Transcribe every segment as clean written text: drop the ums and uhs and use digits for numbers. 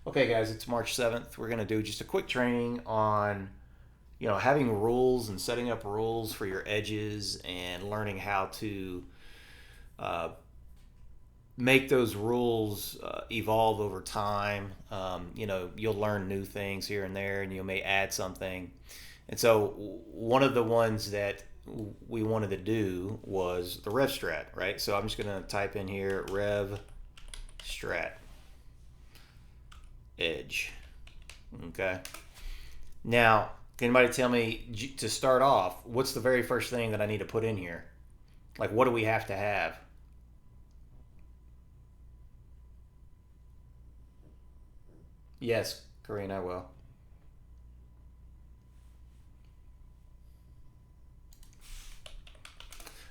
Okay, guys, it's March 7th. We're going to do just a quick training on, having rules and setting up rules for your edges and learning how to uh, make those rules evolve over time. You'll learn new things here and there, and you may add something. And so, one of the ones that we wanted to do was the REV Strat, right? So, I'm just going to type in here REV Strat edge. Okay. Now, can anybody tell me, to start off, what's the very first thing that I need to put in here? Like, what do we have to have? Yes, Corinne, I will.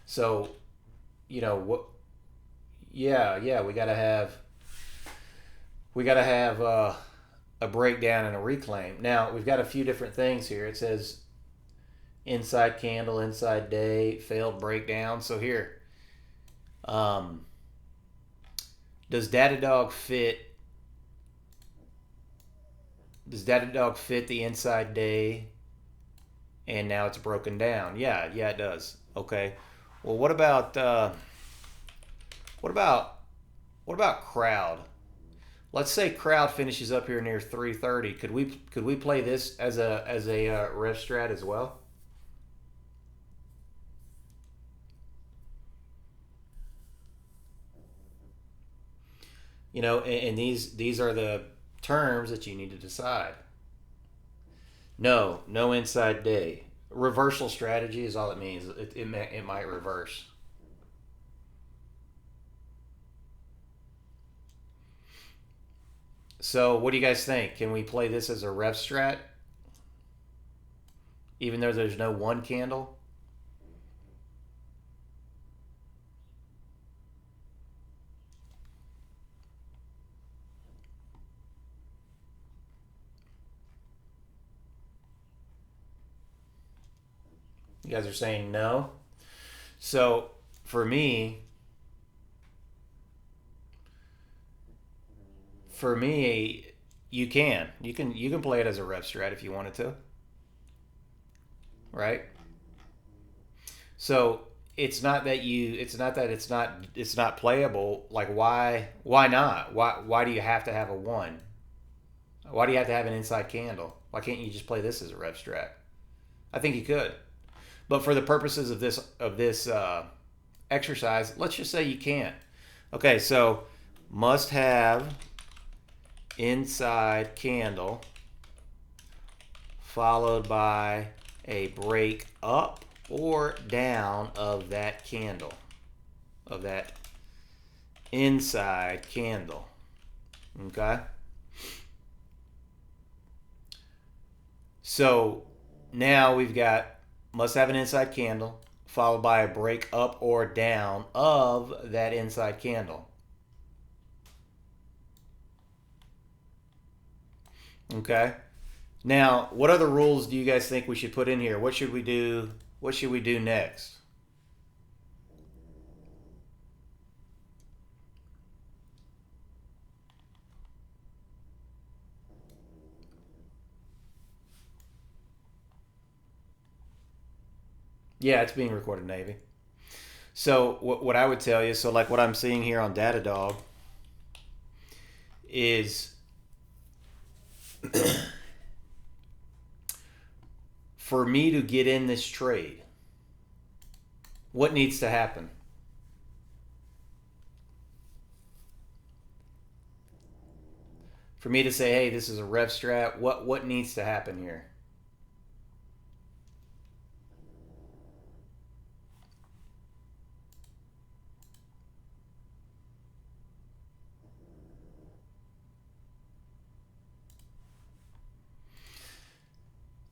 So, what? Yeah, we gotta have a breakdown and a reclaim. Now we've got a few different things here. It says inside candle, inside day, failed breakdown. So here, um, does Datadog fit? Does Datadog fit the inside day? And now it's broken down. Yeah, it does. Okay. Well, what about what about crowd? Let's say crowd finishes up here near 3:30. Could we play this as a rev strat as well? And these are the terms that you need to decide. No inside day. Reversal strategy is all it means. It might reverse. So what do you guys think? Can we play this as a rev strat, even though there's no one candle? You guys are saying no. So for me, for me, you can play it as a rev strat if you wanted to, right? So it's not playable. Like, why not? Why do you have to have a one? Why do you have to have an inside candle? Why can't you just play this as a rev strat? I think you could, but for the purposes of this exercise, let's just say you can't. Okay, so must have inside candle followed by a break up or down of that candle, of that inside candle. Okay? So now we've got must have an inside candle followed by a break up or down of that inside candle. Okay? Now, what other rules do you guys think we should put in here? What should we do? What should we do next? Yeah, it's being recorded, Navy. So what I would tell you, so like what I'm seeing here on Datadog is for me to get in this trade, what needs to happen? For me to say, hey, this is a rev strat, what needs to happen here?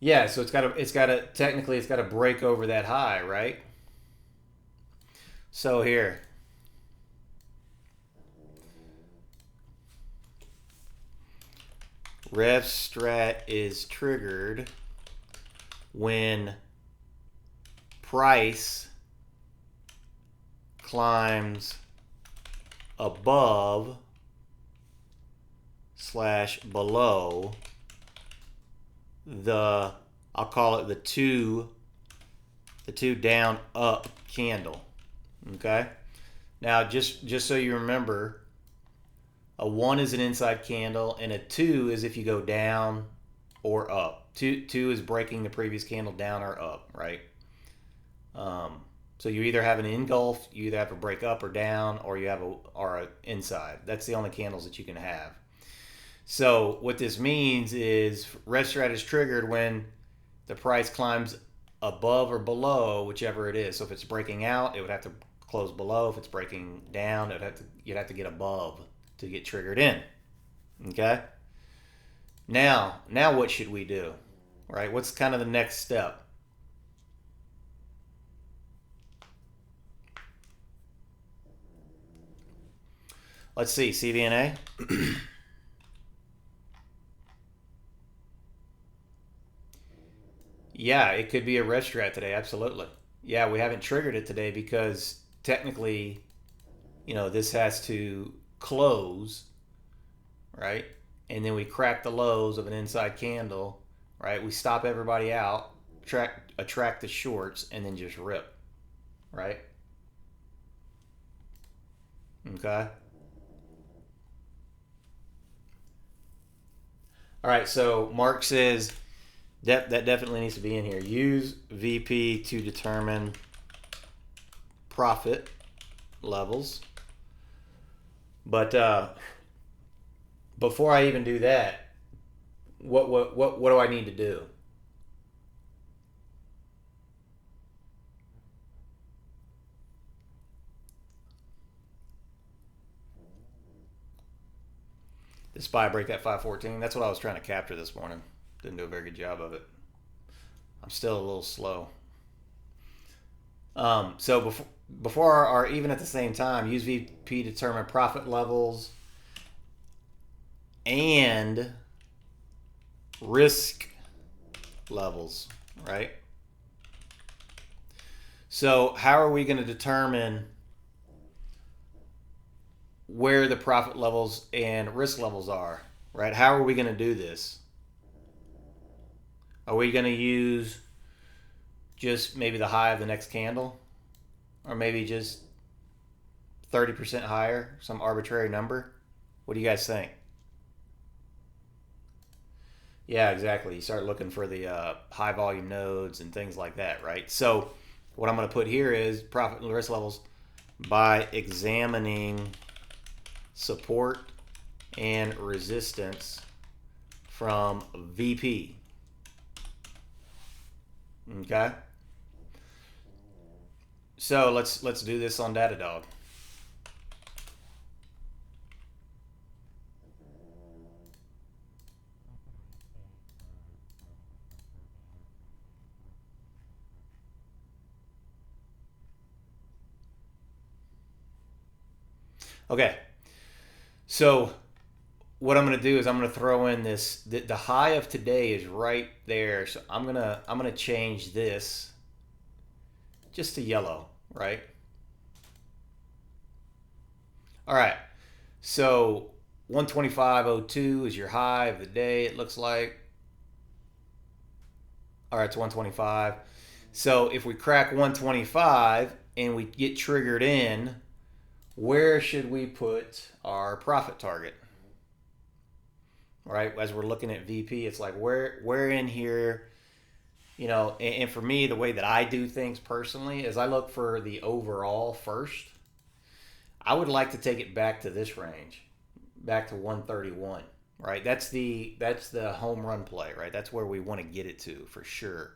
Yeah, so it's got to break over that high, right? So here, rev strat is triggered when price climbs above slash below the, I'll call it the two down up candle. Okay. Now just so you remember, a 1 is an inside candle and a 2 is if you go down or up. 2 is breaking the previous candle down or up, right? So you either have an engulf, you either have a break up or down, or you have a inside. That's the only candles that you can have. So what this means is REV Strat is triggered when the price climbs above or below whichever it is. So if it's breaking out, it would have to close below. If it's breaking down, you'd have to get above to get triggered in. Okay? Now what should we do? Right? What's kind of the next step? Let's see, CVNA. Yeah, it could be a REV Strat today, absolutely. Yeah, we haven't triggered it today because technically, this has to close, right? And then we crack the lows of an inside candle, right? We stop everybody out, attract the shorts, and then just rip, right? Okay. All right, so Mark says that definitely needs to be in here. Use VP to determine profit levels. But before I even do that, what do I need to do? The SPY break at 514. That's what I was trying to capture this morning. Didn't do a very good job of it. I'm still a little slow. So before or even at the same time, use VP to determine profit levels and risk levels, right? So how are we going to determine where the profit levels and risk levels are, right? How are we going to do this? Are we going to use just maybe the high of the next candle? Or maybe just 30% higher, some arbitrary number? What do you guys think? Yeah, exactly. You start looking for the high volume nodes and things like that, right? So what I'm going to put here is profit and risk levels by examining support and resistance from VP. Okay. So let's do this on Datadog. Okay. So what I'm going to do is I'm going to throw in this. The high of today is right there. So I'm gonna change this just to yellow, right? All right. So 125.02 is your high of the day. It looks like. All right, it's 125. So if we crack 125 and we get triggered in, where should we put our profit target? Right, as we're looking at VP, it's like where in here, and for me, the way that I do things personally is I look for the overall first. I would like to take it back to this range, back to 131, right? That's the home run play, right? That's where we want to get it to for sure.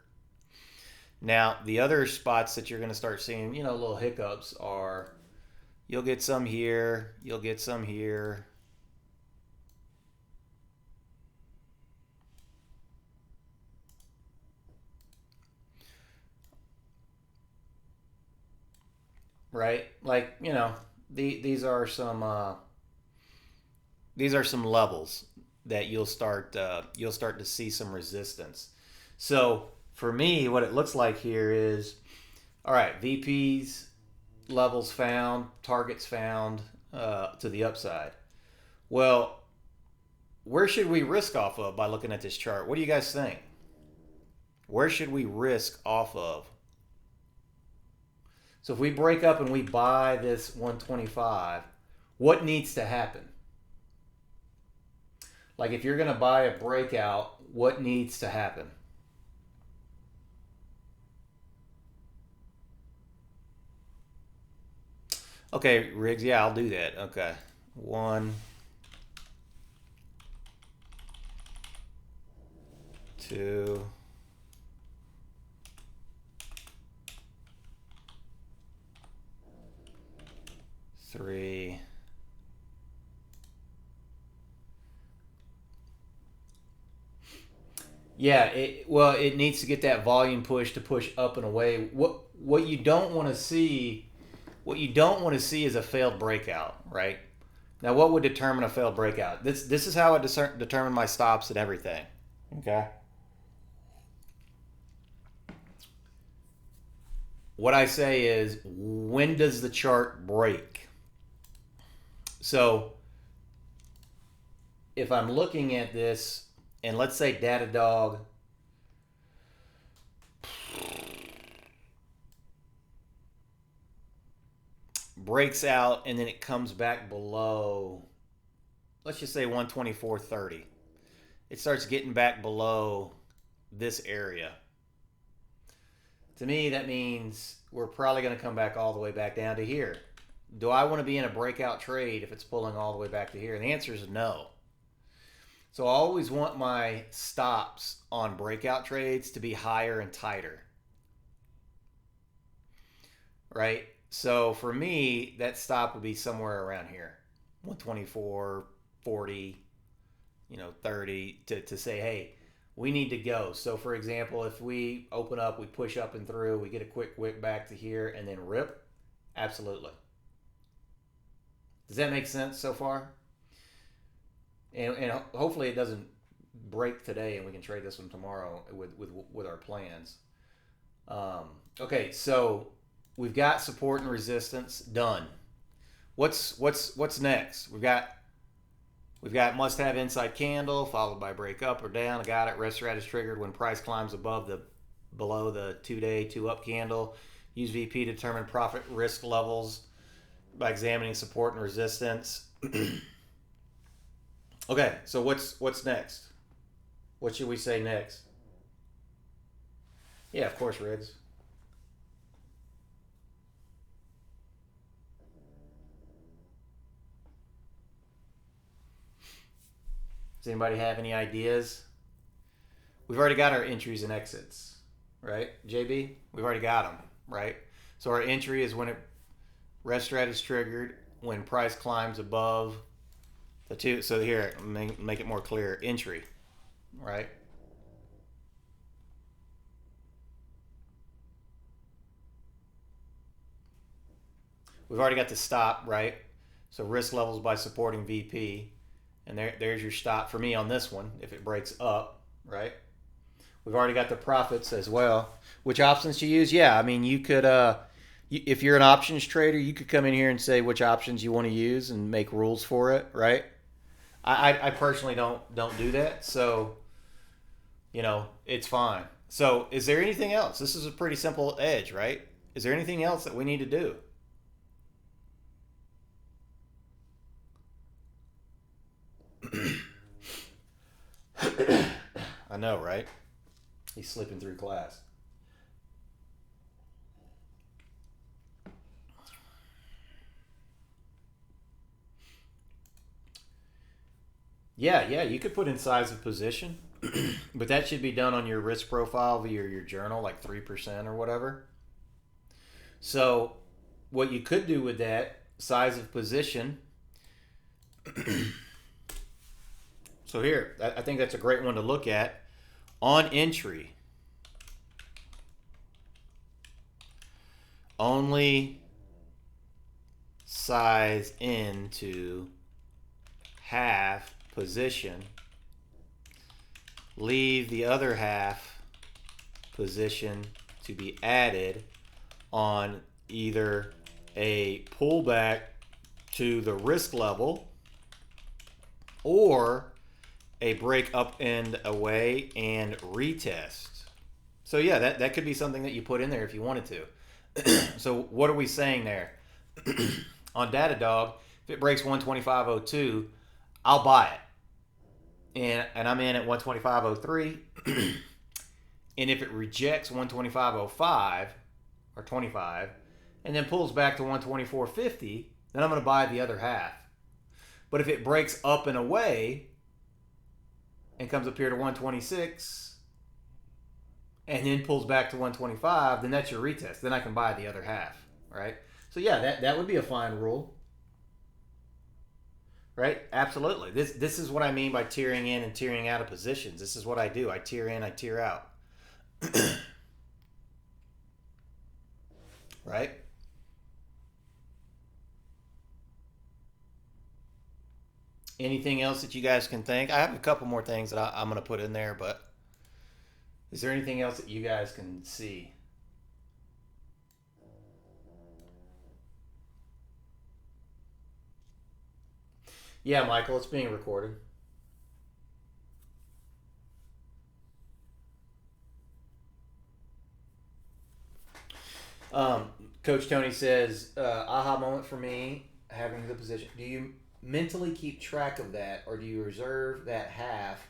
Now, the other spots that you're going to start seeing, little hiccups are you'll get some here, you'll get some here. Right? Like, these are some levels that you'll start to see some resistance. So for me, what it looks like here is, all right, VPs levels found, targets found to the upside. Well, where should we risk off of by looking at this chart? What do you guys think? Where should we risk off of? So if we break up and we buy this 125, what needs to happen? Like if you're going to buy a breakout, what needs to happen? Okay, Riggs, yeah, I'll do that. Okay. 1, 2, 3. Yeah, it needs to get that volume push to push up and away. What you don't want to see, is a failed breakout, right? Now, what would determine a failed breakout? This is how I determine my stops and everything. Okay. What I say is, when does the chart break? So, if I'm looking at this, and let's say Datadog breaks out and then it comes back below, let's just say 124.30. It starts getting back below this area. To me, that means we're probably going to come back all the way back down to here. Do I want to be in a breakout trade if it's pulling all the way back to here? And the answer is no. So I always want my stops on breakout trades to be higher and tighter. Right? So for me, that stop would be somewhere around here. 124, 40, 30 to say, hey, we need to go. So for example, if we open up, we push up and through, we get a quick wick back to here and then rip, absolutely. Does that make sense so far? And hopefully it doesn't break today and we can trade this one tomorrow with our plans. Okay, so we've got support and resistance done. What's next? We've got must have inside candle followed by break up or down. I got it. REV Strat is triggered when price climbs below the 2-day 2-up candle. Use VP to determine profit risk levels by examining support and resistance. Okay, so what's next? What should we say next? Yeah, of course, Riggs. Does anybody have any ideas? We've already got our entries and exits, right, JB? We've already got them, right? So our entry is when REV Strat is triggered, when price climbs above the 2. So here, make it more clear. Entry, right? We've already got the stop, right? So risk levels by supporting VP. And there's your stop for me on this one if it breaks up, right? We've already got the profits as well. Which options to use? Yeah, I mean, you could, if you're an options trader, you could come in here and say which options you want to use and make rules for it, right? I personally don't do that, so it's fine. So is there anything else? This is a pretty simple edge, right? Is there anything else that we need to do? I know, right? He's slipping through class. Yeah, you could put in size of position, but that should be done on your risk profile via your journal, like 3% or whatever. So what you could do with that size of position, so here, I think that's a great one to look at. On entry, only size into half position, leave the other half position to be added on either a pullback to the risk level or a break up and away and retest. So yeah, that could be something that you put in there if you wanted to. So what are we saying there? On Datadog, if it breaks 125.02, I'll buy it. And I'm in at 125.03. And if it rejects 125.05 or 25 and then pulls back to 124.50, then I'm going to buy the other half. But if it breaks up and away and comes up here to 126 and then pulls back to 125, then that's your retest. Then I can buy the other half, right? So yeah, that would be a fine rule, right? Absolutely. This is what I mean by tiering in and tiering out of positions. This is what I do. I tier in, I tier out. Right? Anything else that you guys can think? I have a couple more things that I'm going to put in there, but is there anything else that you guys can see? Yeah, Michael, it's being recorded. Coach Tony says, aha moment for me, having the position. Do you mentally keep track of that, or do you reserve that half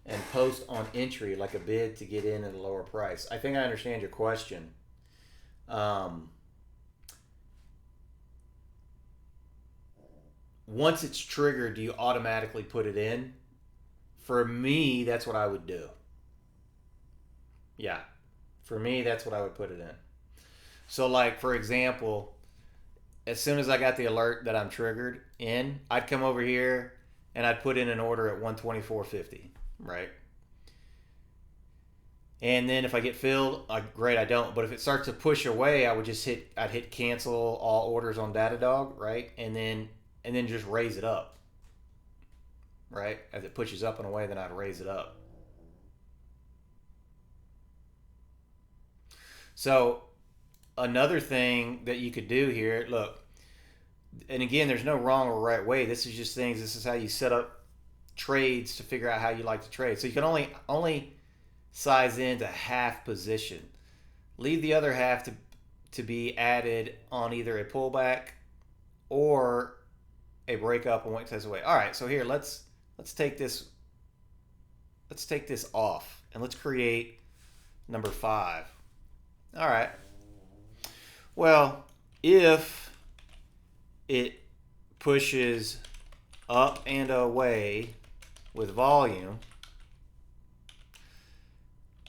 and post on entry like a bid to get in at a lower price? I think I understand your question. Once it's triggered, do you automatically put it in? For me, that's what I would do. Yeah. For me, that's what I would put it in. So, like, for example, as soon as I got the alert that I'm triggered in, I'd come over here and I'd put in an order at 124.50, right? And then if I get filled, great, I don't. But if it starts to push away, I'd hit cancel all orders on Datadog, right? And then just raise it up, right? As it pushes up and away, then I'd raise it up. So another thing that you could do here, look, and again, there's no wrong or right way. This is just things. This is how you set up trades to figure out how you like to trade. So you can only size into half position. Leave the other half to be added on either a pullback or a breakup and what takes away. All right, so here let's take this off and let's create number 5. All right. Well, if it pushes up and away with volume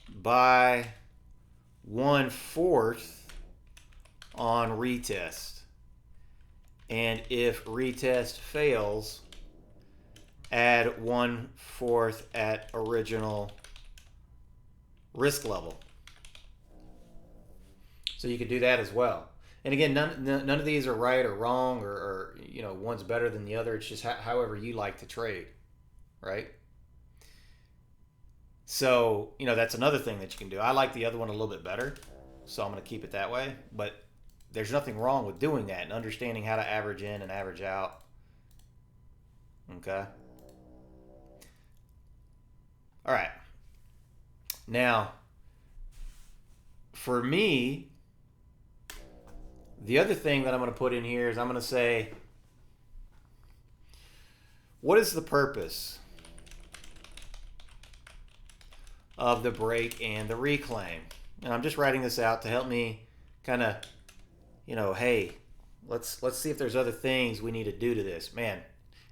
by 1/4 on retest, and if retest fails, add 1/4 at original risk level. So you could do that as well. And again, none of these are right or wrong, or one's better than the other. It's just however you like to trade, right? So that's another thing that you can do. I like the other one a little bit better, so I'm going to keep it that way. But there's nothing wrong with doing that and understanding how to average in and average out. Okay. All right. Now, for me, the other thing that I'm going to put in here is I'm going to say, what is the purpose of the break and the reclaim? And I'm just writing this out to help me kind of, hey, let's see if there's other things we need to do to this. Man,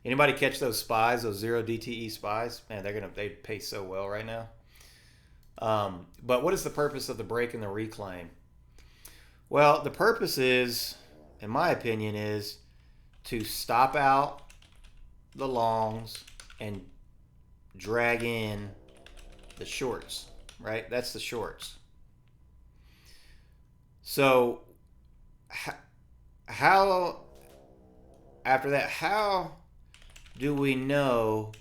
anybody catch those spies, those 0 DTE spies? Man, they pay so well right now. But what is the purpose of the break and the reclaim? Well, the purpose is, in my opinion, is to stop out the longs and drag in the shorts, right? That's the shorts. So how after that, how do we know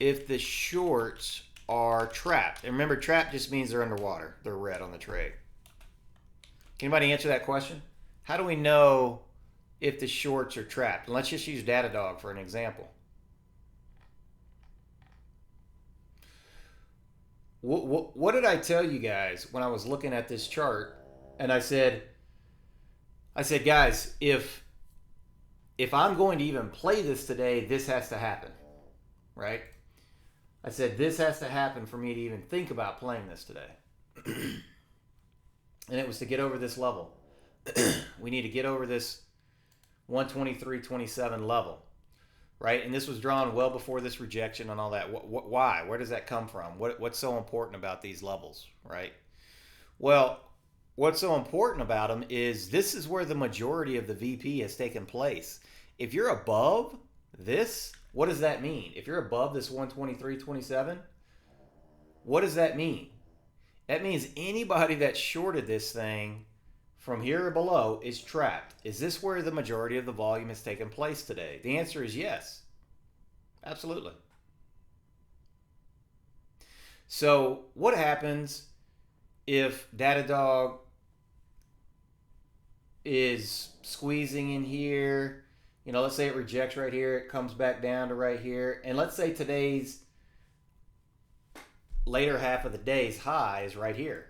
if the shorts are trapped? And remember, trapped just means they're underwater. They're red on the trade. Can anybody answer that question? How do we know if the shorts are trapped? And let's just use Datadog for an example. What did I tell you guys when I was looking at this chart? And I said, guys, if I'm going to even play this today, this has to happen, right? I said this has to happen for me to even think about playing this today. And it was to get over this level. We need to get over this 123.27 level, right? And this was drawn well before this rejection and all that. Why? Where does that come from? What's so important about these levels, right? Well, what's so important about them is this is where the majority of the VP has taken place. If you're above this, what does that mean? If you're above this 123.27, what does that mean? That means anybody that shorted this thing from here or below is trapped. Is this where the majority of the volume has taken place today? The answer is yes. Absolutely. So what happens if Datadog is squeezing in here? You know, let's say it rejects right here, it comes back down to right here, and let's say today's later half of the day's high is right here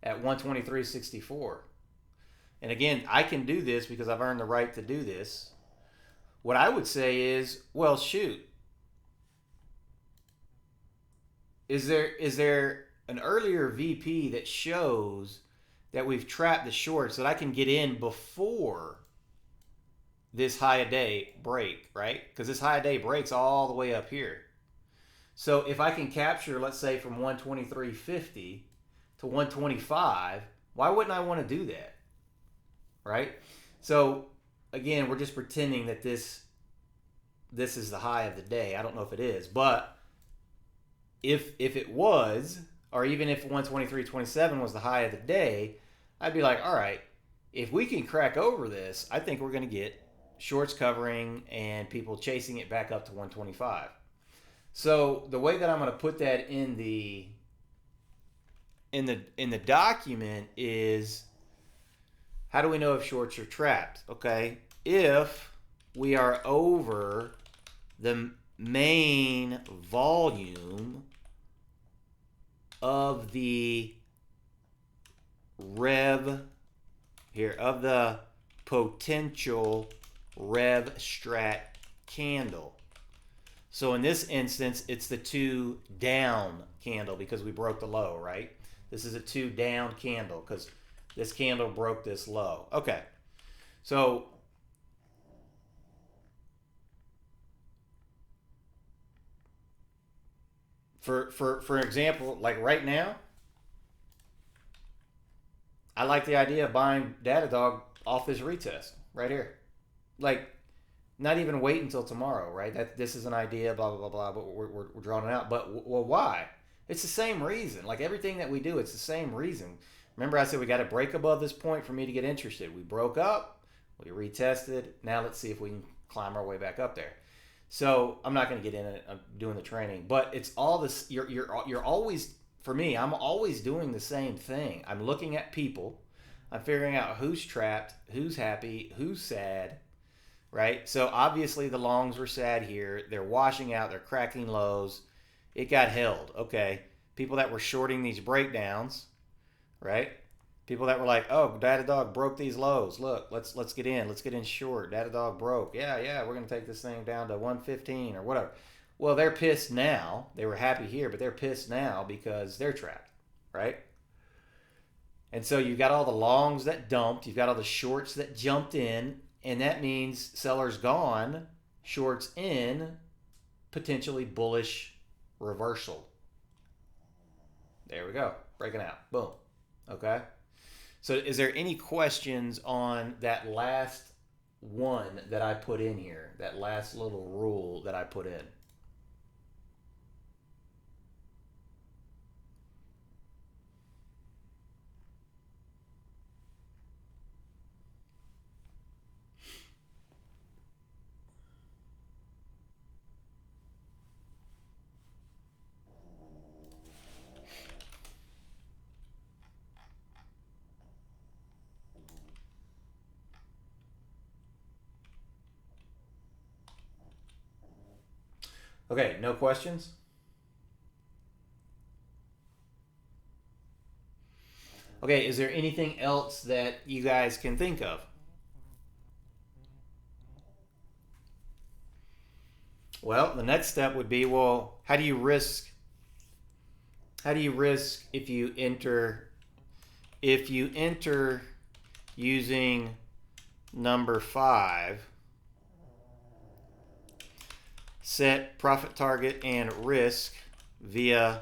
at 123.64. And again, I can do this because I've earned the right to do this. What I would say is, well, shoot, is there an earlier VP that shows that we've trapped the shorts that I can get in before this high a day break, right? Because this high a day breaks all the way up here. So if I can capture, let's say, from 123.50 to 125, why wouldn't I want to do that, right? So again, we're just pretending that this is the high of the day. I don't know if it is, but if it was, or even if 123.27 was the high of the day, I'd be like, all right, if we can crack over this, I think we're going to get shorts covering and people chasing it back up to 125. So the way that I'm going to put that in the document is, how do we know if shorts are trapped? Okay, if we are over the main volume of the rev here, of the potential REV Strat candle. So in this instance, it's the 2 down candle because we broke the low, right? This is a 2 down candle because this candle broke this low. Okay, so for example, like right now, I like the idea of buying Datadog off this retest right here. Like, not even wait until tomorrow, right? That this is an idea, blah blah blah blah. But we're drawing it out. But well, why? It's the same reason. Like everything that we do, it's the same reason. Remember, I said we got to break above this point for me to get interested. We broke up, we retested. Now let's see if we can climb our way back up there. So I'm not going to get in it. I'm doing the training, but it's all this. You're always, for me, I'm always doing the same thing. I'm looking at people. I'm figuring out who's trapped, who's happy, who's sad, right? So obviously the longs were sad here. They're washing out. They're cracking lows. It got held. Okay. People that were shorting these breakdowns, right? People that were like, oh, Datadog broke these lows. Look, let's get in. Let's get in short. Datadog broke. Yeah, we're going to take this thing down to 115 or whatever. Well, they're pissed now. They were happy here, but they're pissed now because they're trapped, right? And so you've got all the longs that dumped. You've got all the shorts that jumped in. And that means sellers gone, shorts in, potentially bullish reversal. There we go. Breaking out. Boom. Okay. So is there any questions on that last one that I put in here? That last little rule that I put in? Okay, no questions? Okay, is there anything else that you guys can think of? Well, the next step would be, well, how do you risk if you enter using number 5, set profit target and risk via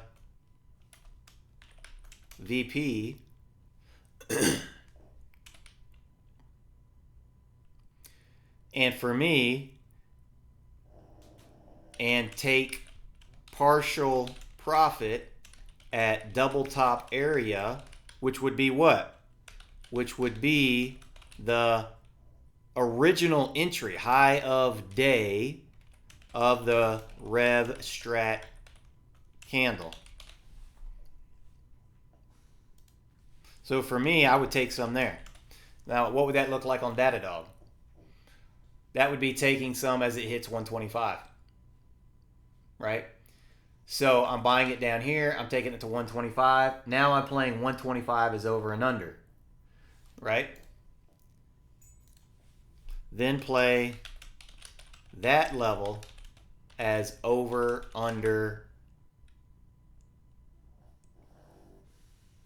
VP, and for me, and take partial profit at double top area, which would be what? Which would be the original entry, high of day of the REV Strat candle. So for me, I would take some there. Now, what would that look like on Datadog? That would be taking some as it hits 125, right? So I'm buying it down here. I'm taking it to 125. Now I'm playing 125 as over and under, right? Then play that level as over, under,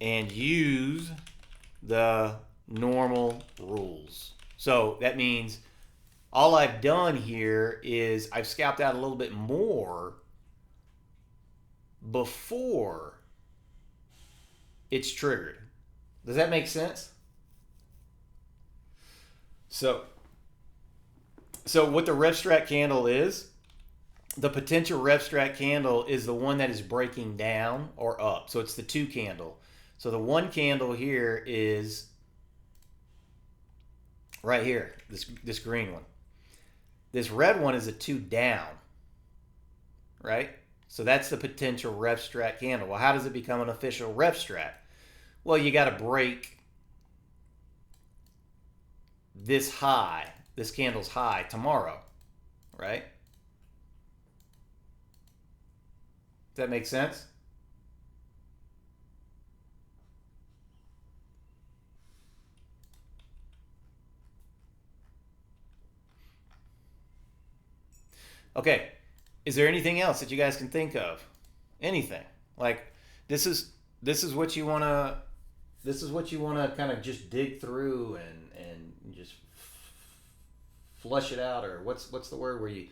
and use the normal rules. So that means all I've done here is I've scalped out a little bit more before it's triggered. Does that make sense? So what the Rev Strat candle is, the potential Rev Strat candle is the one that is breaking down or up. So it's the 2 candle. So the 1 candle here is right here, this green one. This red one is a 2 down, right? So that's the potential Rev Strat candle. Well, how does it become an official Rev Strat? Well, you got to break this high, this candle's high tomorrow, right? Does that make sense? Okay. Is there anything else that you guys can think of? Anything? Like this is what you want to kind of just dig through and just flush it out, or what's the word where you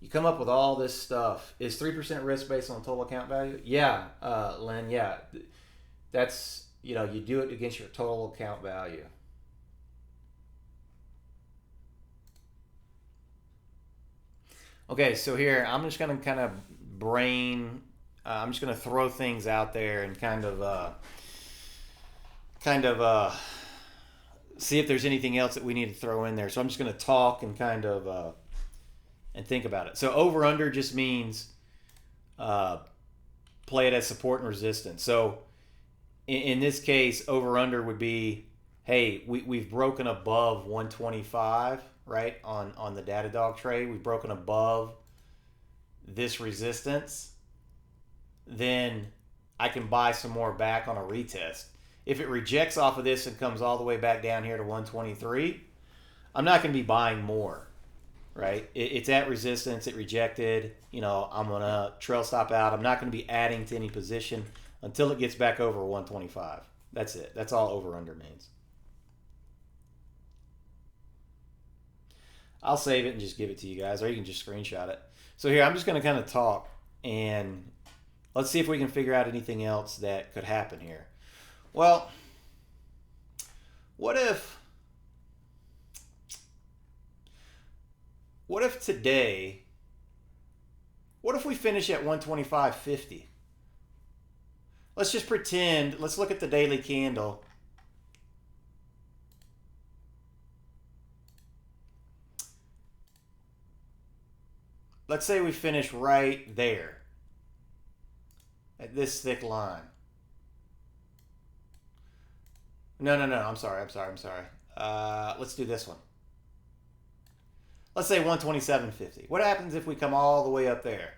come up with all this stuff. Is 3% risk based on total account value? Yeah, Len. Yeah, that's you do it against your total account value. Okay, so here I'm just gonna kind of I'm just gonna throw things out there and see if there's anything else that we need to throw in there. So I'm just gonna talk and and think about it. So over under just means play it as support and resistance. So in this case, over under would be, hey, we've broken above 125, right? On the Datadog trade, we've broken above this resistance. Then I can buy some more back on a retest. If it rejects off of this and comes all the way back down here to 123, I'm not going to be buying more, right? It's at resistance. It rejected. I'm going to trail stop out. I'm not going to be adding to any position until it gets back over 125. That's it. That's all over under means. I'll save it and just give it to you guys, or you can just screenshot it. So here, I'm just going to kind of talk, and let's see if we can figure out anything else that could happen here. Well, what if today, what if we finish at 125.50? Let's just pretend, let's look at the daily candle. Let's say we finish right there at this thick line. No. I'm sorry. Let's do this one. Let's say 127.50. What happens if we come all the way up there?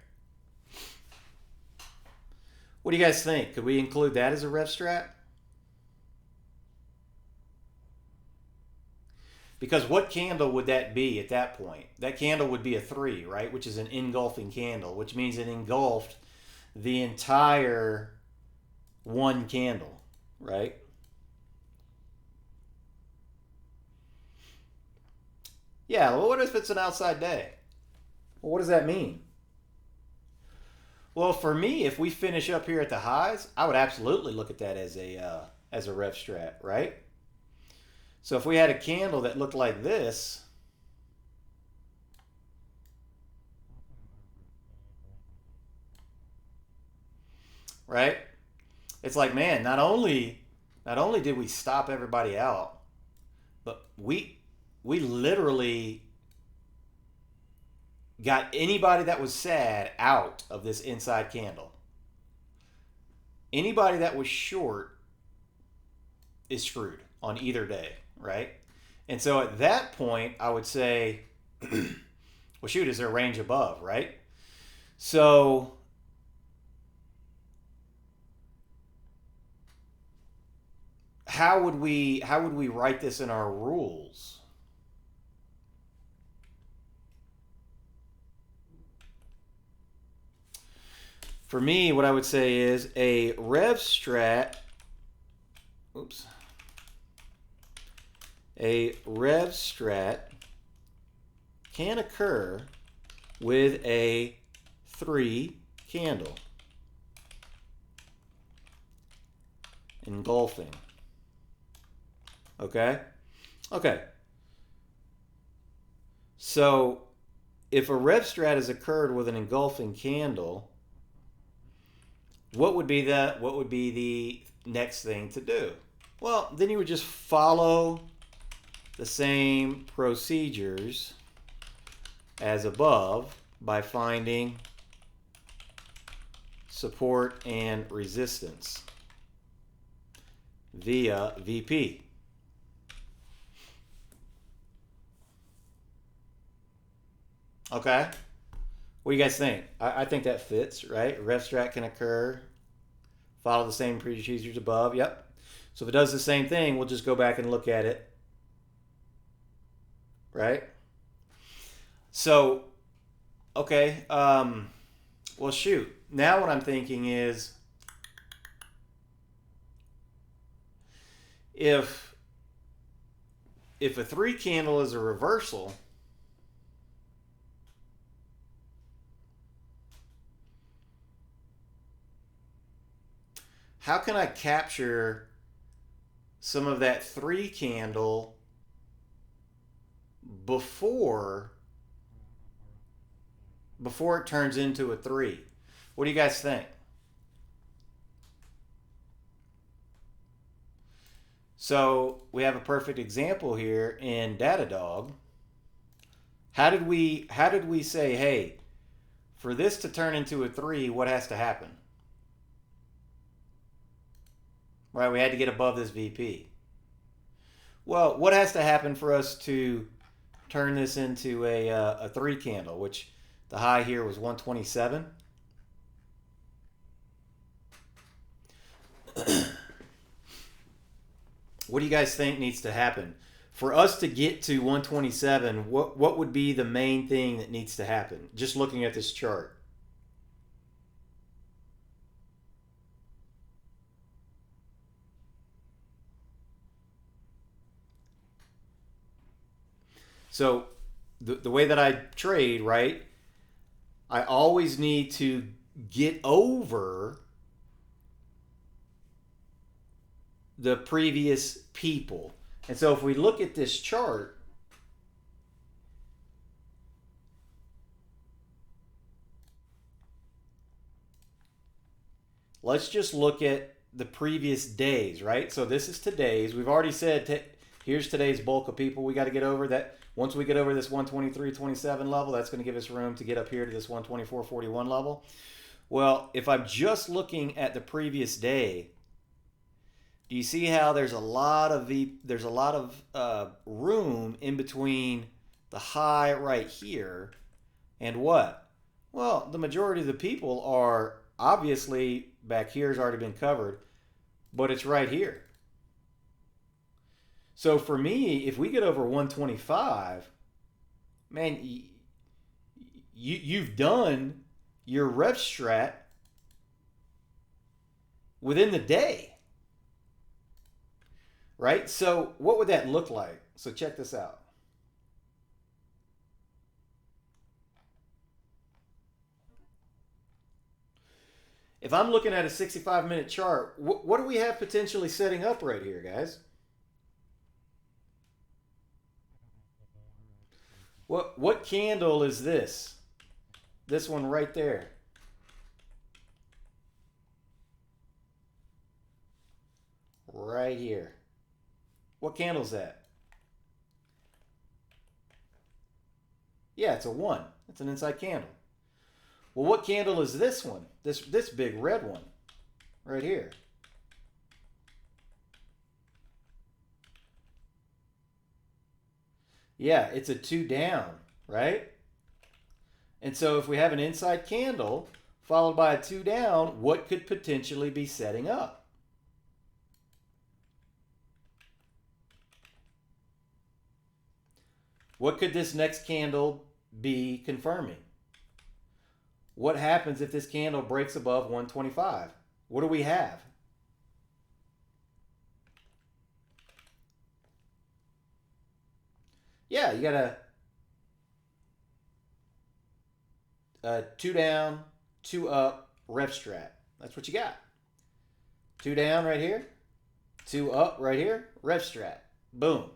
What do you guys think? Could we include that as a REV Strat? Because what candle would that be at that point? That candle would be a 3, right? Which is an engulfing candle, which means it engulfed the entire one candle, right? Yeah, well, what if it's an outside day? Well, what does that mean? Well, for me, if we finish up here at the highs, I would absolutely look at that as a REV Strat, right? So if we had a candle that looked like this, right? It's like, man, not only did we stop everybody out, but we literally got anybody that was sad out of this inside candle. Anybody that was short is screwed on either day, right? And so at that point, I would say, well, shoot, is there a range above, right? So how would we write this in our rules? For me, what I would say is a REV Strat. Oops. A REV Strat can occur with a 3 candle. Engulfing. Okay? Okay. So if a REV Strat has occurred with an engulfing candle, what would be the next thing to do? Well, then you would just follow the same procedures as above by finding support and resistance via VP. Okay? What do you guys think? I think that fits, right? REV Strat can occur. Follow the same procedures above. Yep. So if it does the same thing, we'll just go back and look at it. Right? So, okay. Well, shoot. Now what I'm thinking is if a 3 candle is a reversal, how can I capture some of that 3 candle before it turns into a 3? What do you guys think? So we have a perfect example here in Datadog. How did we say, hey, for this to turn into a 3, what has to happen? Right, we had to get above this VP. Well, what has to happen for us to turn this into a 3 candle, which the high here was 127? What do you guys think needs to happen? For us to get to 127, what would be the main thing that needs to happen? Just looking at this chart. So the way that I trade, right, I always need to get over the previous people. And so if we look at this chart, let's just look at the previous days, right? So this is today's. We've already said here's today's bulk of people we got to get over. That once we get over this 123.27 level, that's going to give us room to get up here to this 124.41 level. Well, if I'm just looking at the previous day, do you see how there's a lot of room in between the high right here, and what? Well, the majority of the people are obviously back here has already been covered, but it's right here. So for me, if we get over 125, man, you've done your REV Strat within the day, right? So what would that look like? So check this out. If I'm looking at a 65-minute chart, what do we have potentially setting up right here, guys? What candle is this? This one right there. Right here. What candle is that? Yeah, it's a 1. It's an inside candle. Well, what candle is this one? This big red one right here. Yeah, it's a 2 down, right? And so if we have an inside candle followed by a 2 down, what could potentially be setting up? What could this next candle be confirming? What happens if this candle breaks above 125? What do we have? Yeah, you got a 2 down, 2 up, REV Strat. That's what you got. 2 down right here, 2 up right here, REV Strat. Boom.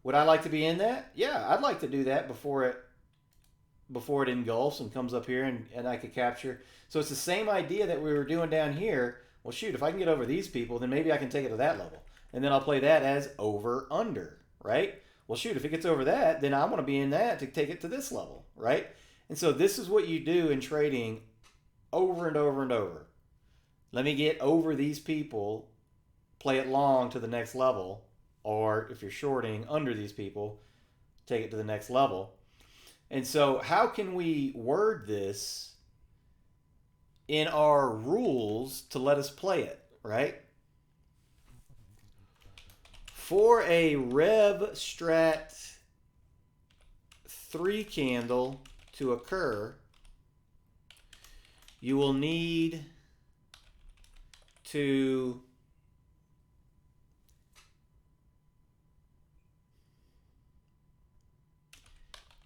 Would I like to be in that? Yeah, I'd like to do that before it engulfs and comes up here and I could capture. So it's the same idea that we were doing down here. Well, shoot, if I can get over these people, then maybe I can take it to that level. And then I'll play that as over under, right? Well, shoot, if it gets over that, then I want to be in that to take it to this level, right? And so this is what you do in trading over and over and over. Let me get over these people, play it long to the next level, or if you're shorting under these people, take it to the next level. And so how can we word this in our rules to let us play it, right? For a REV Strat 3 candle to occur, you will need to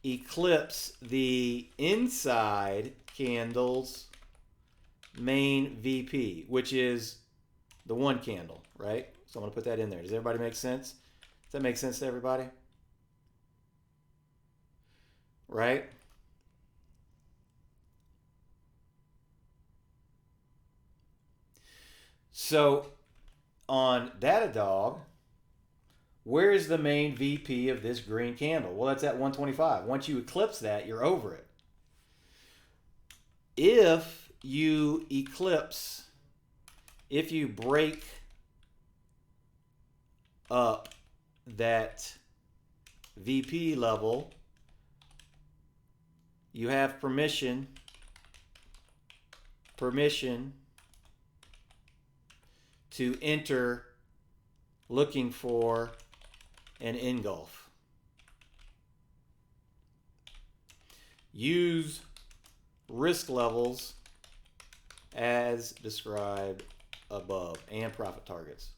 eclipse the inside candle's main VP, which is the 1 candle, right? So I'm going to put that in there. Does everybody make sense? Does that make sense to everybody? Right? So on Datadog, where is the main VP of this green candle? Well, that's at 125. Once you eclipse that, you're over it. If you eclipse, if you break up that VP level, you have permission to enter looking for an engulf. Use risk levels as described above and profit targets.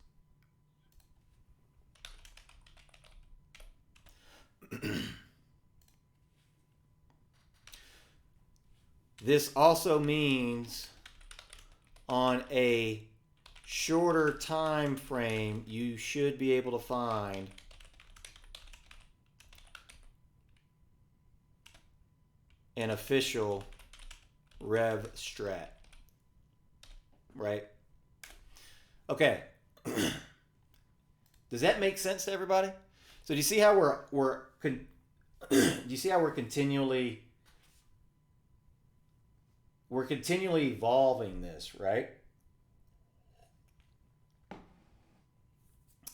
This also means on a shorter time frame, you should be able to find an official REV Strat, right? Okay. Does that make sense to everybody? So do you see how do you see how we're continually evolving this, right?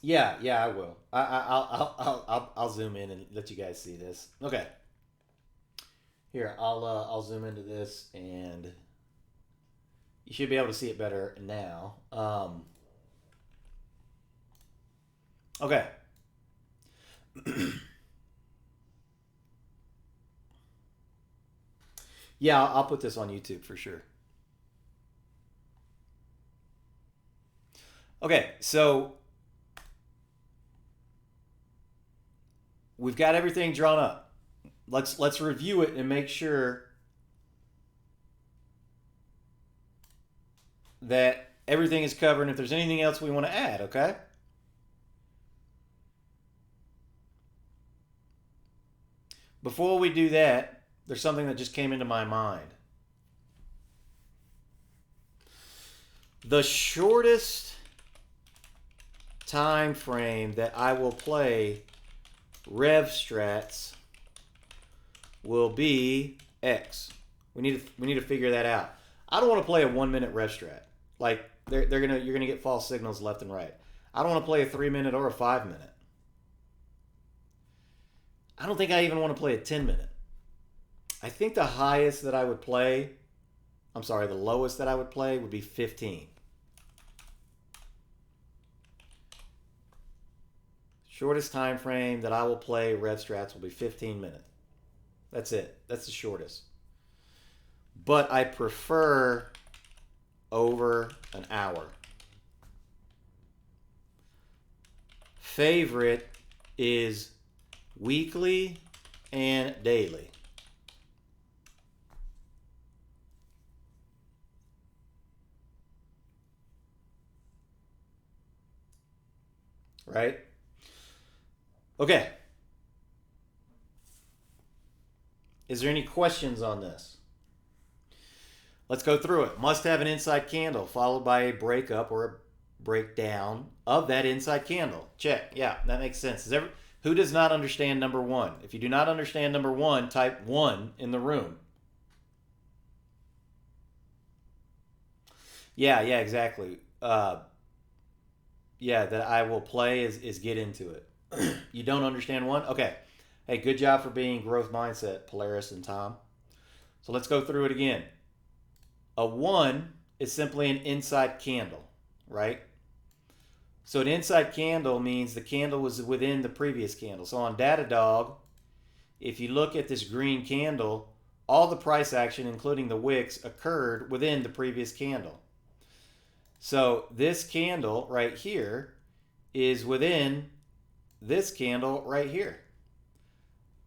Yeah, yeah, I will. I'll zoom in and let you guys see this. Okay, here I'll zoom into this, and you should be able to see it better now. Okay. Yeah, I'll put this on YouTube for sure. Okay, so we've got everything drawn up. Let's review it and make sure that everything is covered. And if there's anything else we want to add, okay? Before we do that, there's something that just came into my mind. The shortest time frame that I will play Rev Strats will be X. We need to figure that out. I don't want to play a 1 minute Rev Strat. Like you're gonna get false signals left and right. I don't want to play a 3 minute or a 5 minute. I don't think I even want to play a 10 minute. I think the highest that I would play, I'm sorry, the lowest that I would play would be 15. Shortest time frame that I will play Rev Strats will be 15 minutes. That's it. That's the shortest. But I prefer over an hour. Favorite is weekly and daily. Right? Okay. Is there any questions on this? Let's go through it. Must have an inside candle followed by a breakup or a breakdown of that inside candle. Check. Yeah, that makes sense. Who does not understand number one? If you do not understand number one, type 1 in the room. Yeah, exactly. Yeah, that I will play is get into it. You don't understand one? Okay. Hey, good job for being growth mindset, Polaris and Tom. So let's go through it again. A 1 is simply an inside candle, right? So an inside candle means the candle was within the previous candle. So on Datadog, if you look at this green candle, all the price action, including the wicks, occurred within the previous candle. So this candle right here is within this candle right here.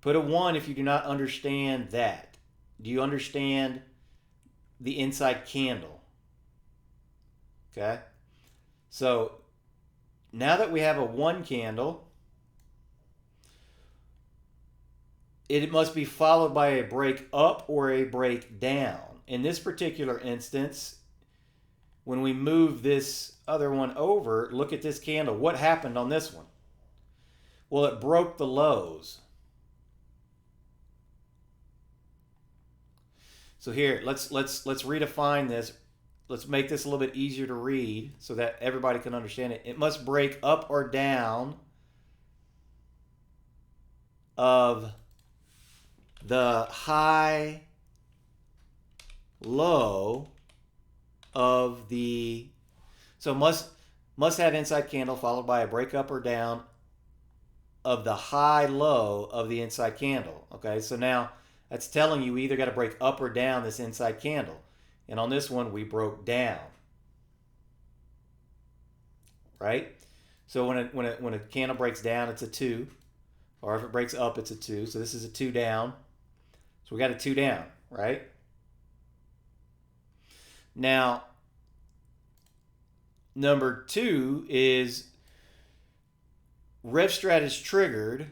Put a 1 if you do not understand that. Do you understand the inside candle? Okay. So now that we have a 1 candle, it must be followed by a break up or a break down. In this particular instance, when we move this other one over, look at this candle. What happened on this one? Well, it broke the lows. So here, let's redefine this. Let's make this a little bit easier to read so that everybody can understand it. It must break up or down of the high low of the, so must have inside candle followed by a break up or down of the high low of the inside candle. Okay, so now that's telling you we either got to break up or down this inside candle. And on this one, we broke down. Right? So when a candle breaks down, it's a 2. Or if it breaks up, it's a 2. So this is a 2 down. So we got a 2 down, right? Now, number 2 is Rev Strat is triggered.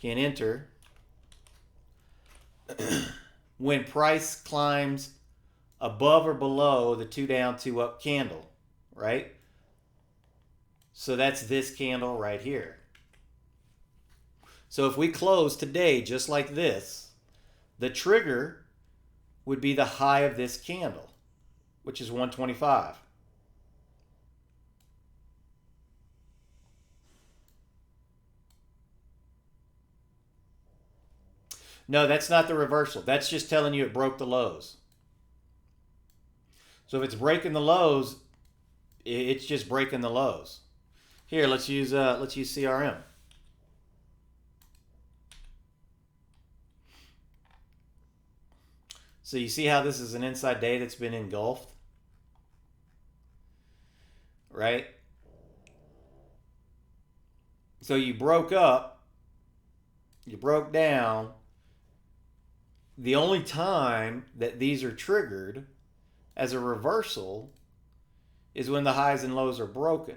Can enter when price climbs above or below the 2 down, 2 up candle, right? So that's this candle right here. So if we close today just like this, the trigger would be the high of this candle, which is 125. No, that's not the reversal. That's just telling you it broke the lows. So if it's breaking the lows, it's just breaking the lows. Here, let's use CRM. So you see how this is an inside day that's been engulfed, right? So you broke up, you broke down. The only time that these are triggered as a reversal is when the highs and lows are broken.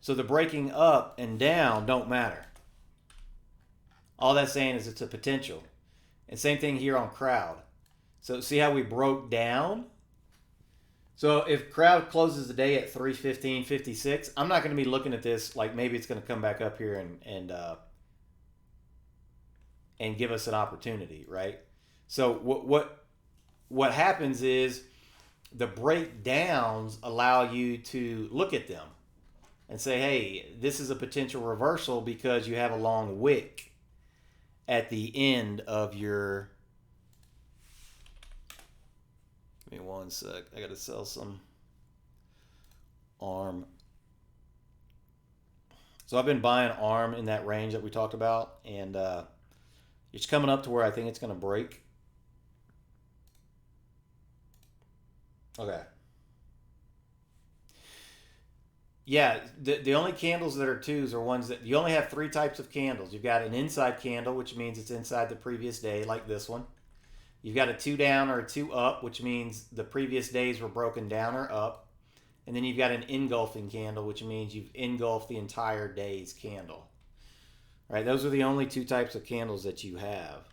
So the breaking up and down don't matter. All that's saying is it's a potential. And same thing here on crowd. So see how we broke down? So if crowd closes the day at 315.56, I'm not going to be looking at this like maybe it's going to come back up here and give us an opportunity, right? So what happens is the breakdowns allow you to look at them and say, hey, this is a potential reversal because you have a long wick at the end of your... Give me one sec. I got to sell some ARM. So I've been buying ARM in that range that we talked about, and it's coming up to where I think it's going to break. Okay. Yeah, the only candles that are twos are ones that you only have three types of candles. You've got an inside candle, which means it's inside the previous day, like this one. You've got a 2 down or a 2 up, which means the previous days were broken down or up. And then you've got an engulfing candle, which means you've engulfed the entire day's candle. All right, those are the only two types of candles that you have.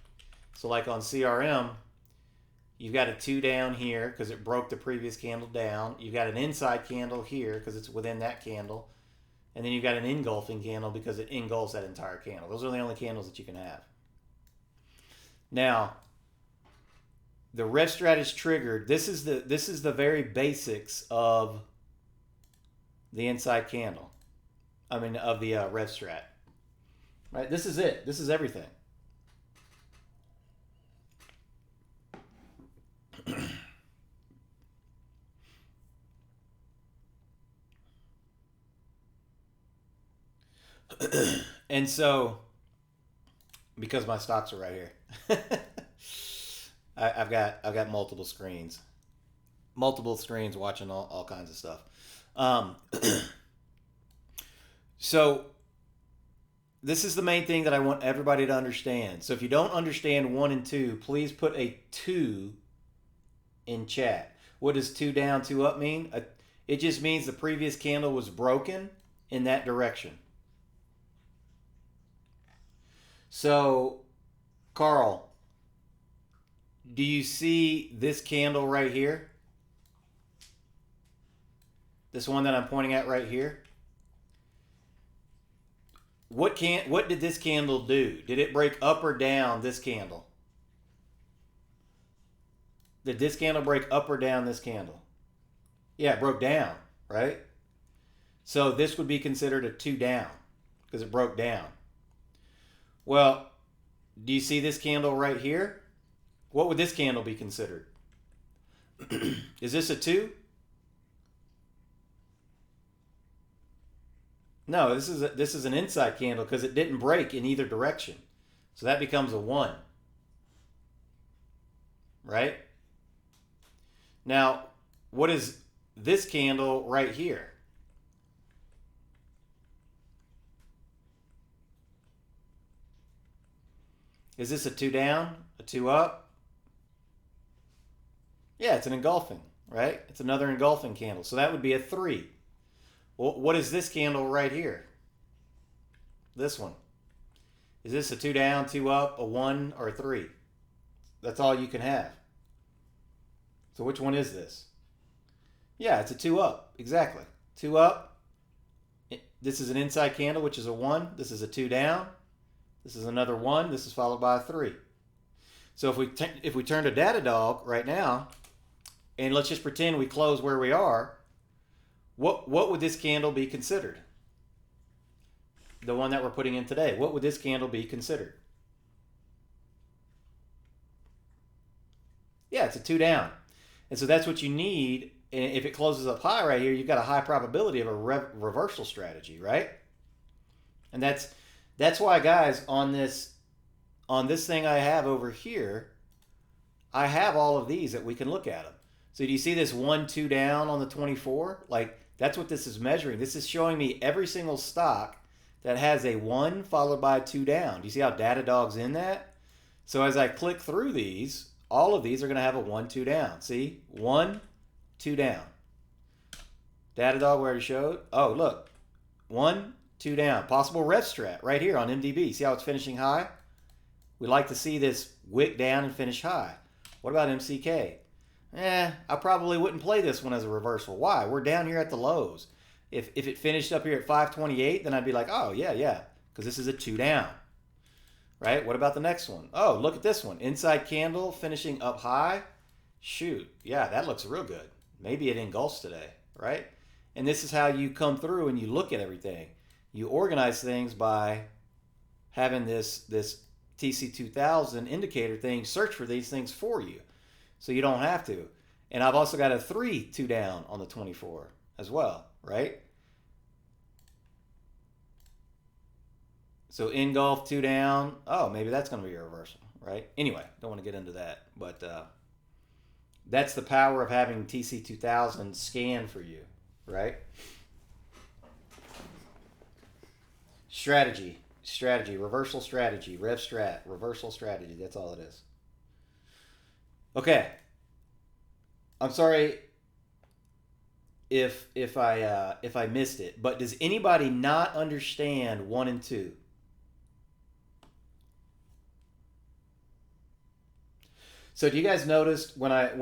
So like on CRM, you've got a 2 down here because it broke the previous candle down. You've got an inside candle here because it's within that candle. And then you've got an engulfing candle because it engulfs that entire candle. Those are the only candles that you can have. Now, the REV Strat is triggered. This is the very basics of the inside candle. I mean, of the REV Strat. Right? This is it. This is everything. And so, because my stocks are right here, I've got multiple screens watching all kinds of stuff. So this is the main thing that I want everybody to understand. So if you don't understand 1 and 2, please put a 2 in chat. What does 2 down, 2 up mean? It just means the previous candle was broken in that direction. So, Carl, do you see this candle right here? This one that I'm pointing at right here? What did this candle do? Did it break up or down this candle? Did this candle break up or down this candle? Yeah, it broke down, right? So this would be considered a 2 down because it broke down. Well, do you see this candle right here? What would this candle be considered? Is this a 2? No, this is an inside candle because it didn't break in either direction. So that becomes a 1. Right? Now, what is this candle right here? Is this a 2 down, a 2 up? Yeah, it's an engulfing, right? It's another engulfing candle. So that would be a 3. Well, what is this candle right here? This one. Is this a 2 down, 2 up, a 1, or a 3? That's all you can have. So which one is this? Yeah, it's a 2 up. Exactly. 2 up. This is an inside candle, which is a 1. This is a 2 down. This is another 1. This is followed by a 3. So if we turn to Datadog right now, and let's just pretend we close where we are, what would this candle be considered? The one that we're putting in today. What would this candle be considered? Yeah, it's a 2 down. And so that's what you need. And if it closes up high right here, you've got a high probability of a reversal strategy, right? And that's why, guys, on this thing I have over here, I have all of these that we can look at them. So do you see this 1 2 down on the 24? Like, that's what this is measuring. This is showing me every single stock that has a 1 followed by a 2 down. Do you see how Datadog's in that? So as I click through these, all of these are going to have a 1 2 down. See? 1 2 down. Datadog we already showed. Oh, look. 1 2 down. Possible REV Strat right here on MDB. See how it's finishing high? We like to see this wick down and finish high. What about MCK? I probably wouldn't play this one as a reversal. Why? We're down here at the lows. If it finished up here at 528, then I'd be like, oh, yeah, because this is a 2 down. Right? What about the next one? Oh, look at this one. Inside candle finishing up high. Shoot. Yeah, that looks real good. Maybe it engulfs today, right? And this is how you come through and you look at everything. You organize things by having this TC2000 indicator thing search for these things for you. So you don't have to. And I've also got a 3 2 down on the 24 as well, right? So engulf 2 down. Oh, maybe that's going to be a reversal, right? Anyway, don't want to get into that. But that's the power of having TC2000 scan for you, right? Strategy, reversal strategy, REV Strat, reversal strategy. That's all it is. Okay. I'm sorry if I missed it, but does anybody not understand 1 and 2? So do you guys notice when I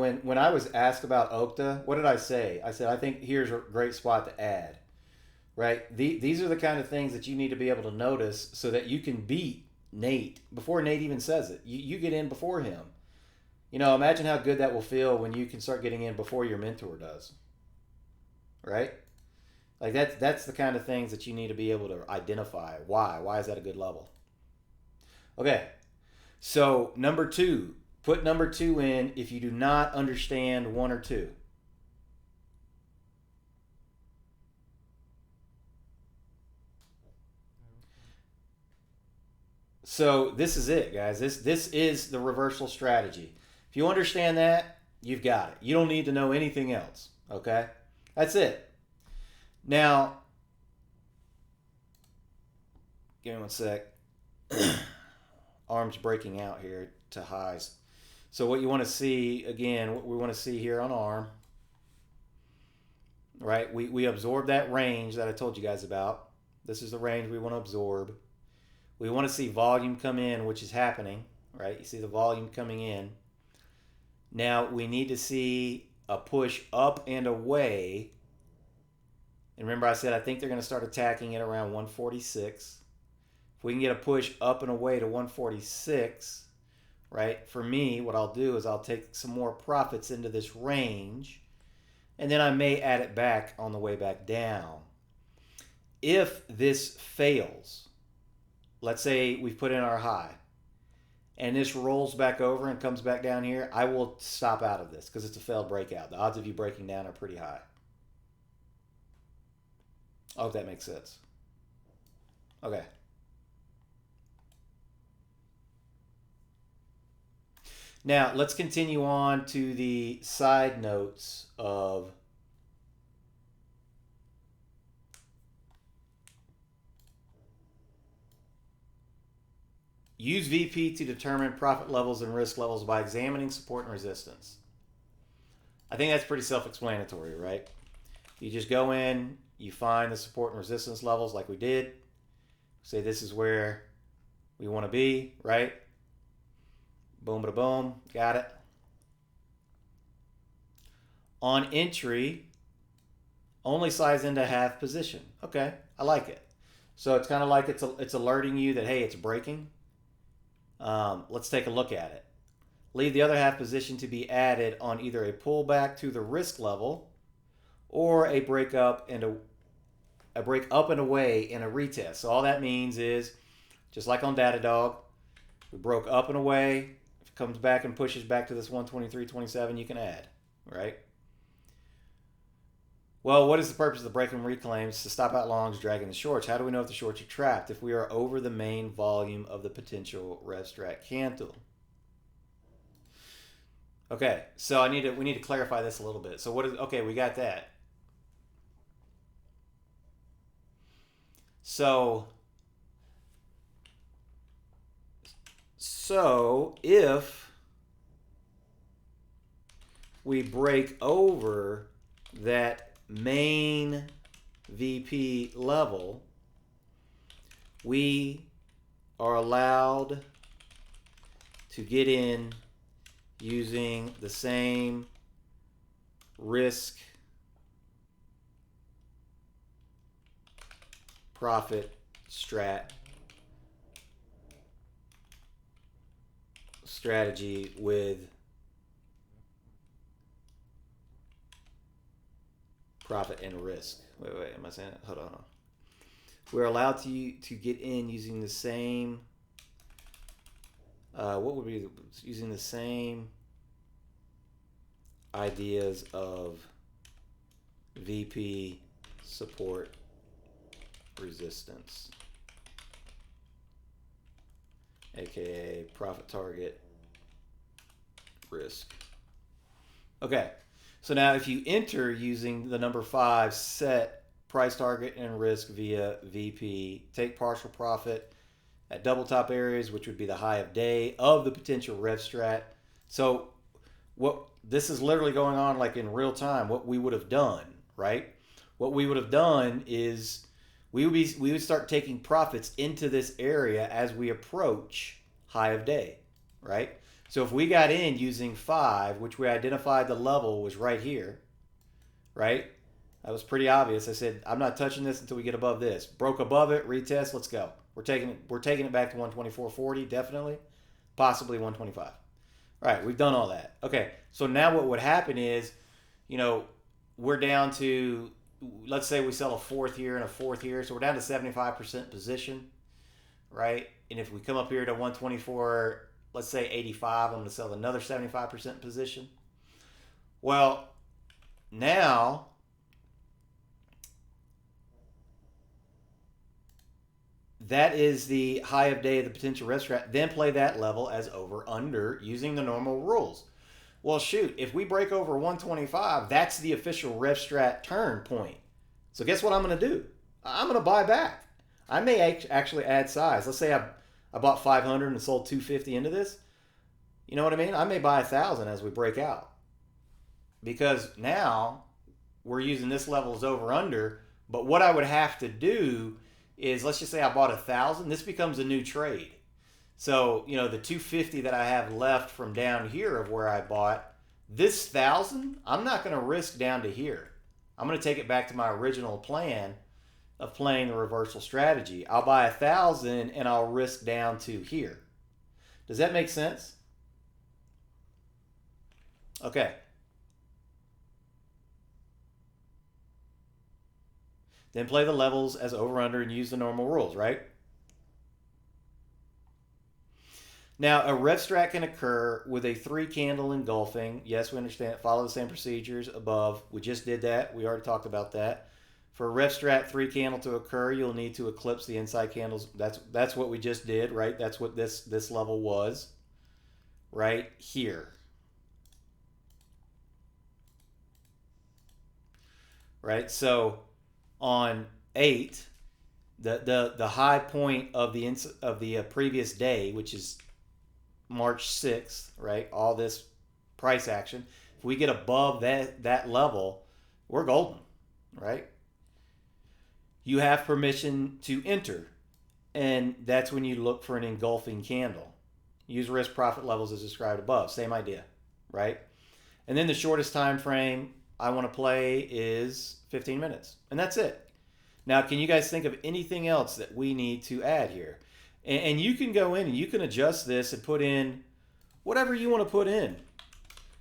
was asked about Okta, what did I say? I said I think here's a great spot to add. Right? These are the kind of things that you need to be able to notice so that you can beat Nate before Nate even says it. You get in before him. You know, imagine how good that will feel when you can start getting in before your mentor does. Right? Like that's the kind of things that you need to be able to identify. Why? Why is that a good level? Okay. So number 2, put number 2 in if you do not understand 1 or 2. So this is it, guys. This is the reversal strategy. If you understand that, you've got it. You don't need to know anything else. Okay? That's it. Now, give me one sec. Arms breaking out here to highs. So what you want to see, again, what we want to see here on arm, right? We absorb that range that I told you guys about. This is the range we want to absorb. We want to see volume come in, which is happening, right? You see the volume coming in. Now we need to see a push up and away. And remember I said I think they're going to start attacking it around 146. If we can get a push up and away to 146, right? For me, what I'll do is I'll take some more profits into this range, and then I may add it back on the way back down. If this fails, let's say we've put in our high and this rolls back over and comes back down here, I will stop out of this because it's a failed breakout. The odds of you breaking down are pretty high. I hope that makes sense. Okay. Now, let's continue on to the side notes of use VP to determine profit levels and risk levels by examining support and resistance. I think that's pretty self-explanatory, right? You just go in, you find the support and resistance levels like we did. Say this is where we want to be, right? Boom, bada boom, got it. On entry, only size into half position. Okay, I like it. So it's kind of like it's alerting you that, hey, it's breaking. Let's take a look at it. Leave the other half position to be added on either a pullback to the risk level or a break up and away in a retest. So all that means is, just like on Datadog, we broke up and away. If it comes back and pushes back to this 123.27, you can add, right? Well, what is the purpose of the break and reclaims? To stop out longs, dragging the shorts. How do we know if the shorts are trapped? If we are over the main volume of the potential REV Strat candle. Okay, so we need to clarify this a little bit. So okay, we got that. So if we break over that main VP level, we are allowed to get in using the same risk profit strategy with profit and risk. Wait, am I saying that? Hold on. We're allowed to get in using the same, what would be, using the same ideas of VP support resistance, aka profit target risk. Okay, so now if you enter using the number 5, set price target and risk via VP, take partial profit at double top areas, which would be the high of day of the potential REV Strat. So this is literally going on like in real time. What we would have done, right? What we would have done is we would start taking profits into this area as we approach high of day, right? So if we got in using 5, which we identified the level was right here, right? That was pretty obvious. I said, I'm not touching this until we get above this. Broke above it, retest, let's go. We're taking it back to 124.40, definitely. Possibly 125. All right, we've done all that. Okay, so now what would happen is, we're down to, let's say we sell a fourth here and a fourth here, so we're down to 75% position, right? And if we come up here to 124, let's say 85, I'm going to sell another 75% position. Well, now that is the high of day of the potential REV Strat. Then play that level as over under using the normal rules. Well, shoot, if we break over 125, that's the official REV Strat turn point. So guess what I'm going to do? I'm going to buy back. I may actually add size. Let's say I bought 500 and sold 250 into this. You know what I mean? I may buy 1,000 as we break out. Because now we're using this level as over under. But what I would have to do is, let's just say I bought 1,000. This becomes a new trade. So, the 250 that I have left from down here of where I bought, this 1,000, I'm not going to risk down to here. I'm going to take it back to my original plan of playing the reversal strategy. I'll buy 1,000 and I'll risk down to here. Does that make sense? Okay. Then play the levels as over under and use the normal rules, right? Now, a REV Strat can occur with a 3-candle engulfing. Yes, we understand. Follow the same procedures above. We just did that. We already talked about that. For a REV Strat 3-candle to occur, you'll need to eclipse the inside candles. That's what we just did, right? That's what this level was, right here. Right? So on 8, the high point of the previous day, which is March 6th, right? All this price action. If we get above that level, we're golden, right? You have permission to enter, and that's when you look for an engulfing candle. Use risk profit levels as described above. Same idea, right? And then the shortest time frame I want to play is 15 minutes, and that's it. Now, can you guys think of anything else that we need to add here? And you can go in and you can adjust this and put in whatever you want to put in.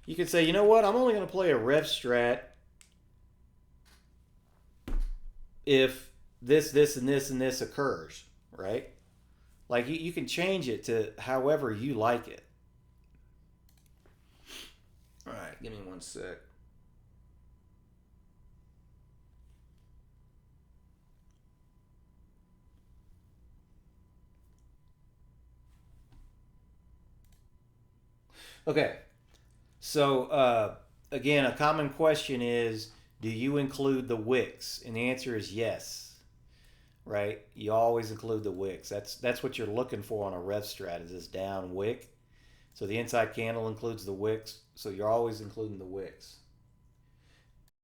You can say, you know what, I'm only going to play a REV Strat if this, and this, and this occurs, right? Like you can change it to however you like it. Give me one sec. Okay. So, again, a common question is, do you include the wicks? And the answer is yes, right? You always include the wicks. That's what you're looking for on a rev strat is this down wick. So the inside candle includes the wicks. So you're always including the wicks.